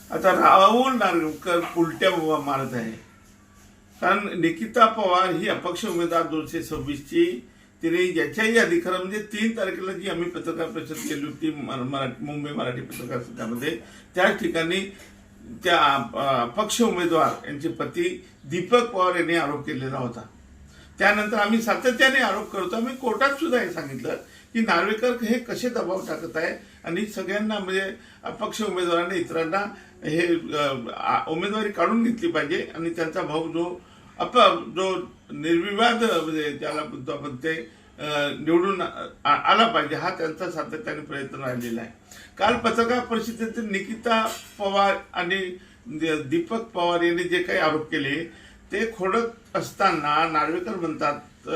आता राहुल नार्वेकर उलट्या मारत आहे. कारण निकिता पवार ही अपक्ष उमेदवार 226ची तिने ज्याच्याही अधिकार म्हणजे 3 तारखेला जी आम्ही पत्रकार परिषद केली होती मुंबई मराठी पत्रकार संघामध्ये, त्याच ठिकाणी त्या अपक्ष उमेदवार यांचे पती दीपक पवार यांनी आरोप केलेला होता. त्यानंतर आम्ही सातत्याने आरोप करतो. आम्ही कोर्टात सुद्धा हे सांगितलं की नार्वेकर हे कसे दबाव टाकत आहे आणि सगळ्यांना म्हणजे अपक्ष उमेदवारांना इतरांना हे उमेदवारी काढून घेतली पाहिजे आणि त्यांचा भाऊ जो निर्विवाद म्हणजे ज्याला आपण ते निवडून आला पाहिजे हा त्यांचा सातत्याने प्रयत्न राहिलेला आहे. काल पत्रकार परिषदेत निकिता पवार आणि दीपक पवार यांनी जे काही आरोप केले ते खोडत असताना नार्वेकर म्हणतात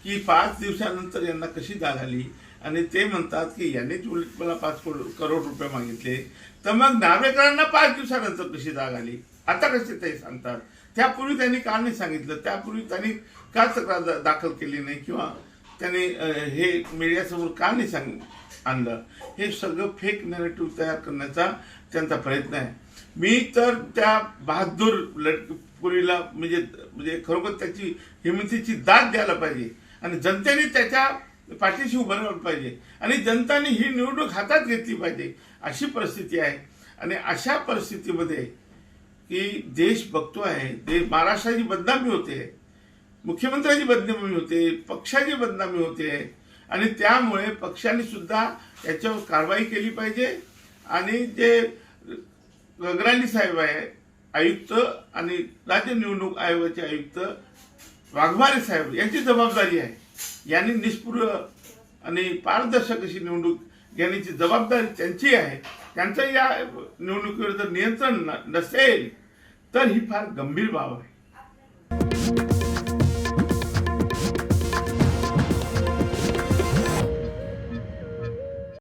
की 5 दिवसानंतर यांना कशी जाग आली आणि ते म्हणतात की यांनीच उलट मला 5 करोड रुपये मागितले. तर मग नार्वेकरांना 5 दिवसानंतर कशी जाग आली आता कसे ते सांगतात. त्यापूर्वी त्यांनी का नाही सांगितलं, त्यापूर्वी त्यांनी का तक्रार दाखल केली नाही किंवा त्यांनी हे मीडियासमोर का नाही आणलं. हे सगळं फेक नॅरेटिव्ह तयार करण्याचा त्यांचा प्रयत्न आहे. मी तर त्या बहादूर पुरीला म्हणजे खरोखर त्याची हिमतीची दाद द्यायला पाहिजे आणि जनतेने त्याच्या पाठीशी उभं राहिलं पाहिजे आणि जनताने ही निवडणूक हातात घेतली पाहिजे अशी परिस्थिती आहे. आणि अशा परिस्थितीमध्ये की देश बघतो आहे, महाराष्ट्राची बदनामी होते, मुख्यमंत्र्यांची बदनामी होते, पक्षाची बदनामी होते आणि त्यामुळे पक्षाने सुद्धा याच्यावर कारवाई केली पाहिजे. आणि जे गगराणी साहेब आहे आयुक्त आणि राज्य निवडणूक आयोगाचे आयुक्त वाघमारे साहेब यांची जबाबदारी आहे. यांनी निष्पृह आणि पारदर्शक अशी निवडणूक घेण्याची जबाबदारी त्यांची आहे. त्यांचं या निवडणुकीवर जर नियंत्रण नसेल तर ही फार गंभीर बाब आहे.